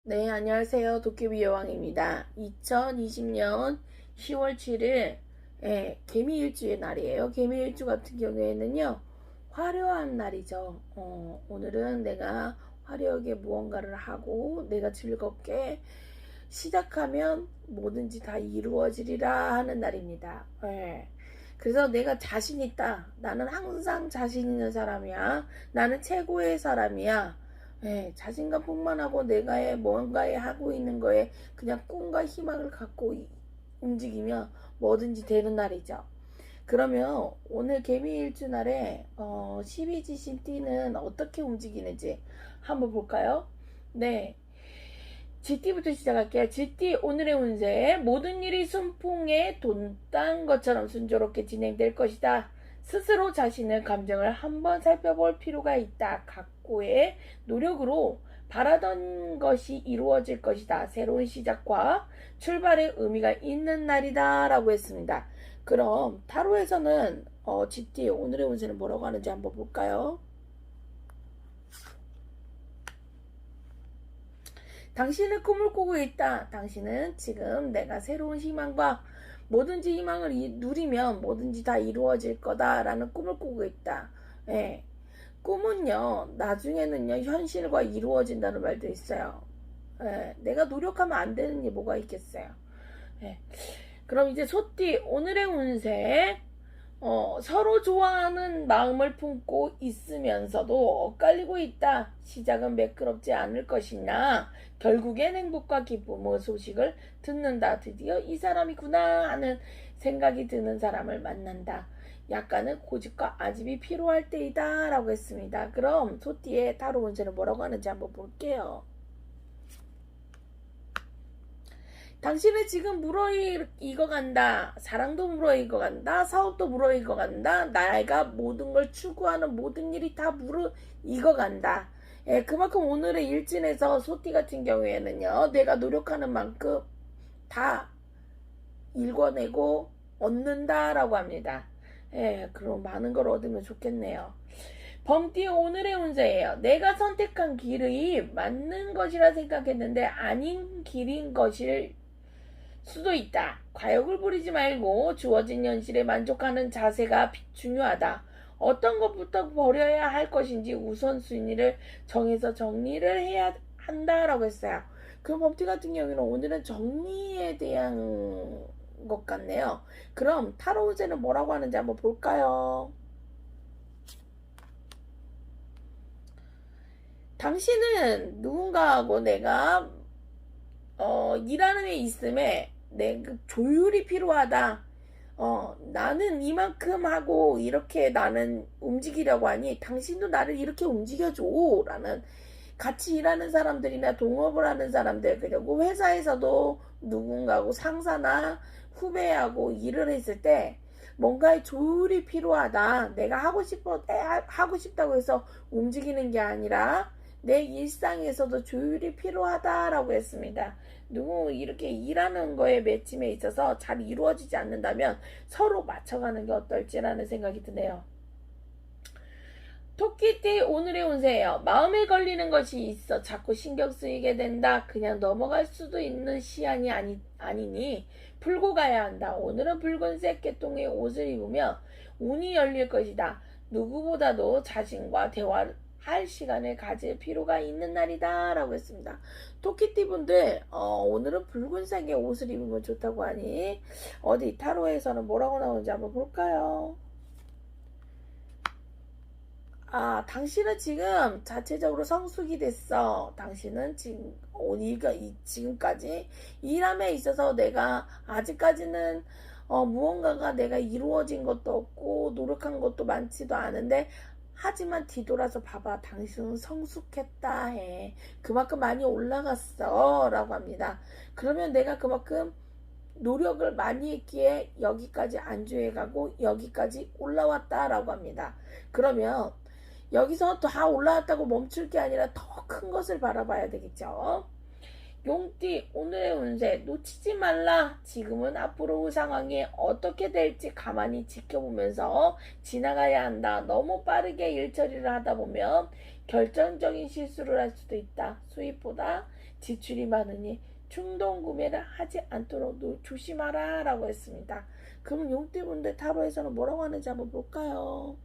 네, 안녕하세요. 도깨비 여왕입니다. 2020년 10월 7일, 개미일주의 날이에요. 개미일주 같은 경우에는요, 화려한 날이죠. 오늘은 내가 화려하게 무언가를 하고, 내가 즐겁게 시작하면 뭐든지 다 이루어지리라 하는 날입니다. 그래서 내가 자신 있다. 나는 항상 자신 있는 사람이야. 나는 최고의 사람이야. 자신감 풍만하고 내가 뭔가에 하고 있는 거에 그냥 꿈과 희망을 갖고 움직이면 뭐든지 되는 날이죠. 그러면 오늘 개미일주 날에 12지신 띠는 어떻게 움직이는지 한번 볼까요? 네, GT부터 시작할게요. GT 오늘의 운세. 모든 일이 순풍에 돈 딴 것처럼 순조롭게 진행될 것이다. 스스로 자신의 감정을 한번 살펴볼 필요가 있다. 각고의 노력으로 바라던 것이 이루어질 것이다. 새로운 시작과 출발의 의미가 있는 날이다. 라고 했습니다. 그럼 타로에서는 GT 오늘의 운세는 뭐라고 하는지 한번 볼까요? 당신은 꿈을 꾸고 있다. 당신은 지금 내가 새로운 희망과 뭐든지 희망을 누리면 뭐든지 다 이루어질 거다라는 꿈을 꾸고 있다. 예. 꿈은요, 나중에는요, 현실과 이루어진다는 말도 있어요. 예. 내가 노력하면 안 되는 게 뭐가 있겠어요. 예. 그럼 이제 소띠, 오늘의 운세. 서로 좋아하는 마음을 품고 있으면서도 엇갈리고 있다. 시작은 매끄럽지 않을 것이나 결국엔 행복과 기쁨의 소식을 듣는다. 드디어 이 사람이구나 하는 생각이 드는 사람을 만난다. 약간은 고집과 아집이 필요할 때이다 라고 했습니다. 그럼 소띠의 타로 운세는 뭐라고 하는지 한번 볼게요. 당신은 지금 무르익어간다. 사랑도 무르익어간다. 사업도 무르익어간다. 나이가 모든 걸 추구하는 모든 일이 다 무르익어간다. 그만큼 오늘의 일진에서 소띠 같은 경우에는요. 내가 노력하는 만큼 다 읽어내고 얻는다라고 합니다. 그럼 많은 걸 얻으면 좋겠네요. 범띠 오늘의 운세예요. 내가 선택한 길이 맞는 것이라 생각했는데 아닌 길인 것일 수도 있다. 과욕을 부리지 말고 주어진 현실에 만족하는 자세가 중요하다. 어떤 것부터 버려야 할 것인지 우선순위를 정해서 정리를 해야 한다라고 했어요. 그럼 범티 같은 경우는 오늘은 정리에 대한 것 같네요. 그럼 타로우제는 뭐라고 하는지 한번 볼까요? 당신은 누군가하고 내가 일하는 데 있음에 내 조율이 필요하다. 나는 이만큼 하고 이렇게 나는 움직이려고 하니 당신도 나를 이렇게 움직여줘. 라는 같이 일하는 사람들이나 동업을 하는 사람들, 그리고 회사에서도 누군가하고 상사나 후배하고 일을 했을 때 뭔가의 조율이 필요하다. 내가 하고 싶다고 해서 움직이는 게 아니라 내 일상에서도 조율이 필요하다라고 했습니다. 누구 이렇게 일하는 거에 맺힘에 있어서 잘 이루어지지 않는다면 서로 맞춰가는 게 어떨지라는 생각이 드네요. 토끼띠 오늘의 운세예요. 마음에 걸리는 것이 있어 자꾸 신경 쓰이게 된다. 그냥 넘어갈 수도 있는 시안이 아니니 풀고 가야 한다. 오늘은 붉은색 계통의 옷을 입으며 운이 열릴 것이다. 누구보다도 자신과 대화를 할 시간을 가질 필요가 있는 날이다 라고 했습니다. 토끼띠 분들 오늘은 붉은색의 옷을 입으면 좋다고 하니 어디 타로에서는 뭐라고 나오는지 한번 볼까요? 당신은 지금 자체적으로 성숙이 됐어. 당신은 지금까지 일함에 있어서 내가 아직까지는 무언가가 내가 이루어진 것도 없고 노력한 것도 많지도 않은데 하지만 뒤돌아서 봐봐. 당신은 성숙했다 해. 그만큼 많이 올라갔어. 라고 합니다. 그러면 내가 그만큼 노력을 많이 했기에 여기까지 안주해가고 여기까지 올라왔다라고 합니다. 그러면 여기서 다 올라왔다고 멈출 게 아니라 더 큰 것을 바라봐야 되겠죠. 용띠 오늘의 운세 놓치지 말라. 지금은 앞으로 상황이 어떻게 될지 가만히 지켜보면서 지나가야 한다. 너무 빠르게 일 처리를 하다 보면 결정적인 실수를 할 수도 있다. 수입보다 지출이 많으니 충동 구매를 하지 않도록 조심하라 라고 했습니다. 그럼 용띠분들 타로에서는 뭐라고 하는지 한번 볼까요?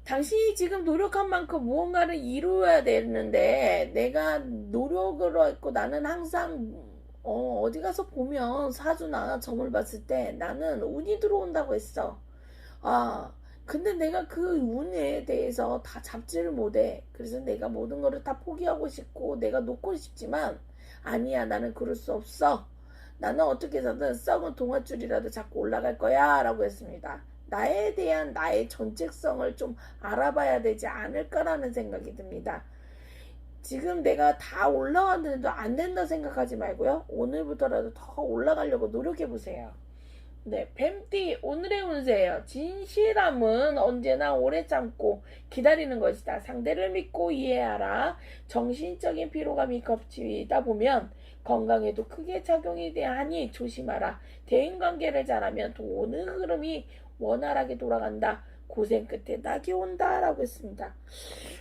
당신이 지금 노력한 만큼 무언가를 이루어야 되는데 내가 노력을 했고 나는 항상 어디 가서 보면 사주나 점을 봤을 때 나는 운이 들어온다고 했어. 아, 근데 내가 그 운에 대해서 다 잡지를 못해. 그래서 내가 모든 거를 다 포기하고 싶고 내가 놓고 싶지만 아니야, 나는 그럴 수 없어. 나는 어떻게 해서든 썩은 동아줄이라도 잡고 올라갈 거야 라고 했습니다. 나에 대한 나의 정체성을 좀 알아봐야 되지 않을까라는 생각이 듭니다. 지금 내가 다 올라왔는데도 안 된다 생각하지 말고요. 오늘부터라도 더 올라가려고 노력해 보세요. 네, 뱀띠 오늘의 운세예요. 진실함은 언제나 오래 참고 기다리는 것이다. 상대를 믿고 이해하라. 정신적인 피로감이 겹치다 보면 건강에도 크게 작용이 되하니 조심하라. 대인관계를 잘하면 돈의 흐름이 원활하게 돌아간다. 고생 끝에 낙이 온다 라고 했습니다.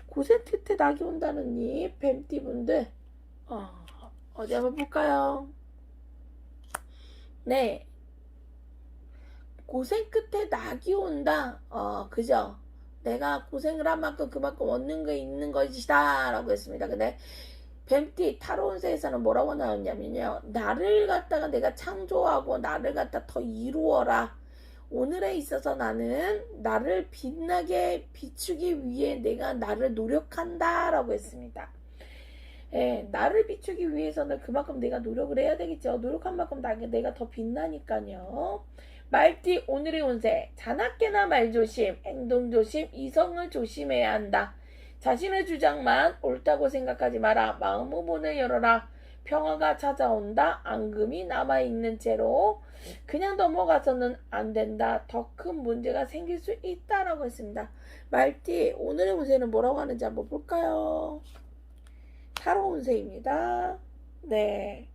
고생 끝에 낙이 온다느니 뱀띠분들 어디 한번 볼까요? 네, 고생 끝에 낙이 온다. 그죠? 내가 고생을 한 만큼 그만큼 얻는 게 있는 것이다 라고 했습니다. 근데 뱀띠 타로운세에서는 뭐라고 나왔냐면요, 나를 갖다가 내가 창조하고 나를 갖다 더 이루어라. 오늘에 있어서 나는 나를 빛나게 비추기 위해 내가 나를 노력한다 라고 했습니다. 예, 나를 비추기 위해서는 그만큼 내가 노력을 해야 되겠죠. 노력한 만큼 내가 더 빛나니까요. 말띠 오늘의 운세. 자나깨나 말조심, 행동조심, 이성을 조심해야 한다. 자신의 주장만 옳다고 생각하지 마라. 마음의 문을 열어라. 평화가 찾아온다. 앙금이 남아있는 채로 그냥 넘어가서는 안 된다. 더 큰 문제가 생길 수 있다라고 했습니다. 말띠 오늘의 운세는 뭐라고 하는지 한번 볼까요? 타로 운세입니다. 네.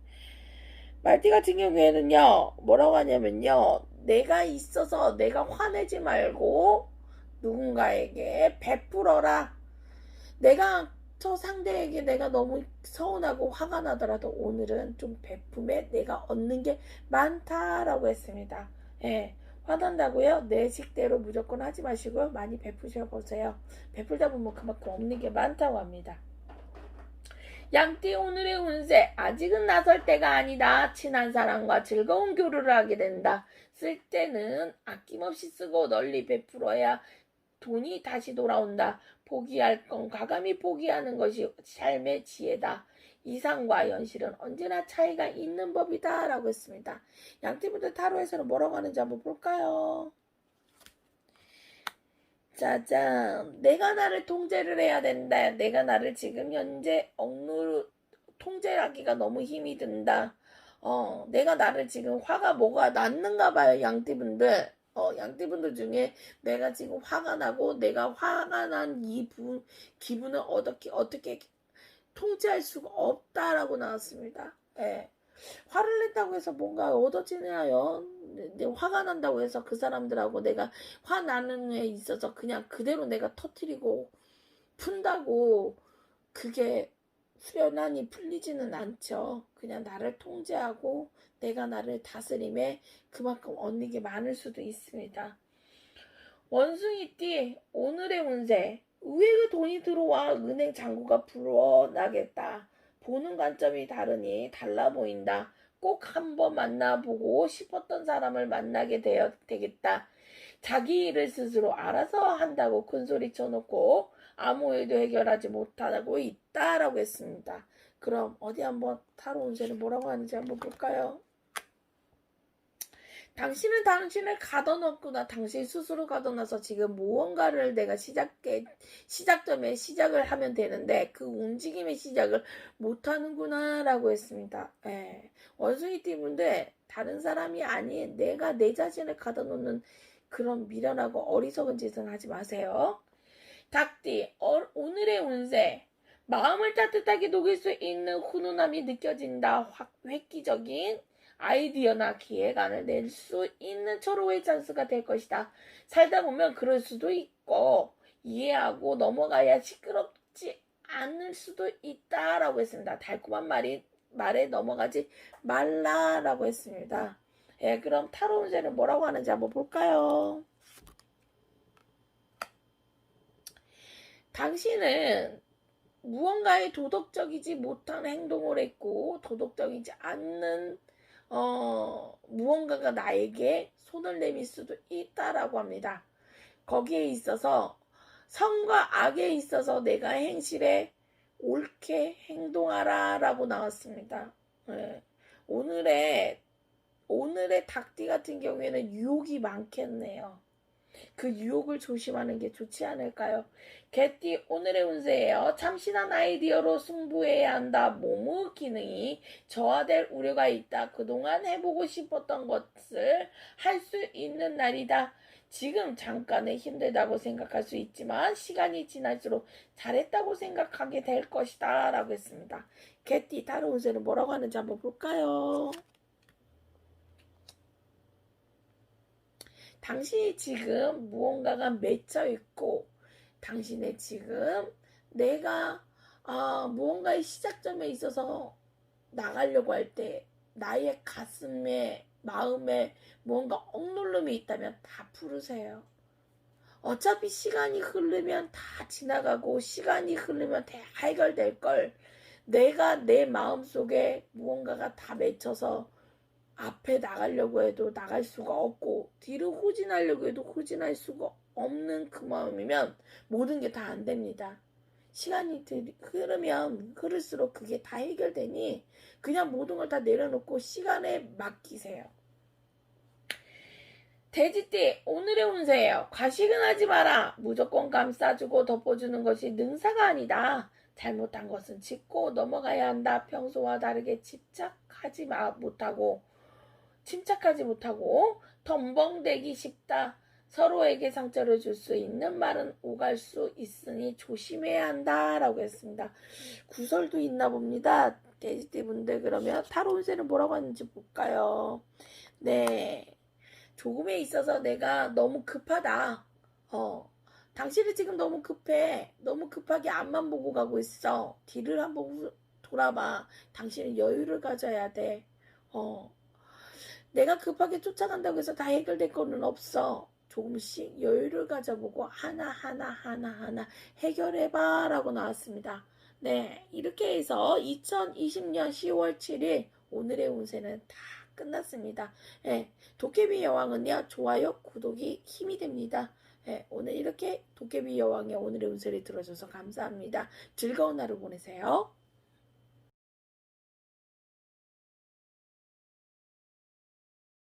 말띠 같은 경우에는요, 뭐라고 하냐면요, 내가 있어서 내가 화내지 말고 누군가에게 베풀어라. 내가 저 상대에게 내가 너무 서운하고 화가 나더라도 오늘은 좀 베품에 내가 얻는 게 많다라고 했습니다. 예. 화난다고요? 내 식대로 무조건 하지 마시고요. 많이 베푸셔 보세요. 베풀다 보면 그만큼 없는 게 많다고 합니다. 양띠 오늘의 운세. 아직은 나설 때가 아니다. 친한 사람과 즐거운 교류를 하게 된다. 쓸 때는 아낌없이 쓰고 널리 베풀어야 돈이 다시 돌아온다. 포기할 건 과감히 포기하는 것이 삶의 지혜다. 이상과 현실은 언제나 차이가 있는 법이다 라고 했습니다. 양띠분들 타로에서는 뭐라고 하는지 한번 볼까요? 짜잔, 내가 나를 통제를 해야 된다. 내가 나를 지금 현재 통제하기가 너무 힘이 든다. 내가 나를 지금 화가 뭐가 났는가 봐요, 양띠분들. 양띠분들 중에 내가 지금 화가 나고 내가 화가 난 이 기분을 어떻게 통제할 수가 없다라고 나왔습니다. 예. 화를 냈다고 해서 뭔가 얻어지나요? 화가 난다고 해서 그 사람들하고 내가 화 나는 에 있어서 그냥 그대로 내가 터뜨리고 푼다고 그게 수연한이 풀리지는 않죠. 그냥 나를 통제하고 내가 나를 다스림에 그만큼 얻는 게 많을 수도 있습니다. 원숭이띠 오늘의 운세. 의외의 돈이 들어와 은행 잔고가 불어나겠다. 보는 관점이 다르니 달라 보인다. 꼭 한번 만나보고 싶었던 사람을 만나게 되겠다. 자기 일을 스스로 알아서 한다고 큰소리 쳐놓고 아무 일도 해결하지 못하고 있다라고 했습니다. 그럼 어디 한번 타로 운세는 뭐라고 하는지 한번 볼까요? 당신은 당신을 가둬놓구나. 당신 스스로 가둬놔서 지금 무언가를 내가 시작점에 시작을 하면 되는데 그 움직임의 시작을 못하는구나 라고 했습니다. 예. 원숭이 띠분들 다른 사람이 아닌 내가 내 자신을 가둬놓는 그런 미련하고 어리석은 짓은 하지 마세요. 닭띠 오늘의 운세. 마음을 따뜻하게 녹일 수 있는 훈훈함이 느껴진다. 획기적인 아이디어나 기획안을 낼 수 있는 철호의 찬스가 될 것이다. 살다 보면 그럴 수도 있고 이해하고 넘어가야 시끄럽지 않을 수도 있다라고 했습니다. 달콤한 말에 넘어가지 말라라고 했습니다. 예, 그럼 타로 운세는 뭐라고 하는지 한번 볼까요? 당신은 무언가에 도덕적이지 못한 행동을 했고 도덕적이지 않는 무언가가 나에게 손을 내밀 수도 있다라고 합니다. 거기에 있어서 선과 악에 있어서 내가 행실에 옳게 행동하라 라고 나왔습니다. 네. 오늘의 닭띠 같은 경우에는 유혹이 많겠네요. 그 유혹을 조심하는 게 좋지 않을까요? 개띠 오늘의 운세예요. 참신한 아이디어로 승부해야 한다. 몸의 기능이 저하될 우려가 있다. 그동안 해보고 싶었던 것을 할 수 있는 날이다. 지금 잠깐은 힘들다고 생각할 수 있지만 시간이 지날수록 잘했다고 생각하게 될 것이다 라고 했습니다. 개띠 다른 운세는 뭐라고 하는지 한번 볼까요? 당신이 지금 무언가가 맺혀 있고 당신의 지금 내가 무언가의 시작점에 있어서 나가려고 할 때 나의 가슴에 마음에 무언가 억누름이 있다면 다 풀으세요. 어차피 시간이 흐르면 다 지나가고 시간이 흐르면 다 해결될 걸 내가 내 마음속에 무언가가 다 맺혀서 앞에 나가려고 해도 나갈 수가 없고 뒤로 후진하려고 해도 후진할 수가 없는 그 마음이면 모든 게 다 안 됩니다. 시간이 흐르면 흐를수록 그게 다 해결되니 그냥 모든 걸 다 내려놓고 시간에 맡기세요. 돼지띠 오늘의 운세예요. 과식은 하지 마라. 무조건 감싸주고 덮어주는 것이 능사가 아니다. 잘못한 것은 짚고 넘어가야 한다. 평소와 다르게 침착하지 못하고 덤벙대기 쉽다. 서로에게 상처를 줄 수 있는 말은 오갈 수 있으니 조심해야 한다 라고 했습니다. 구설도 있나 봅니다. 돼지띠 분들 그러면 타로 운세는 뭐라고 하는지 볼까요? 네, 조금에 있어서 내가 너무 급하다. 당신이 지금 너무 급해. 너무 급하게 앞만 보고 가고 있어. 뒤를 한번 돌아봐. 당신은 여유를 가져야 돼. 내가 급하게 쫓아간다고 해서 다 해결될 거는 없어. 조금씩 여유를 가져보고 하나하나 해결해봐 라고 나왔습니다. 네, 이렇게 해서 2020년 10월 7일 오늘의 운세는 다 끝났습니다. 네, 도깨비 여왕은요, 좋아요, 구독이 힘이 됩니다. 네, 오늘 이렇게 도깨비 여왕의 오늘의 운세를 들어줘서 감사합니다. 즐거운 하루 보내세요.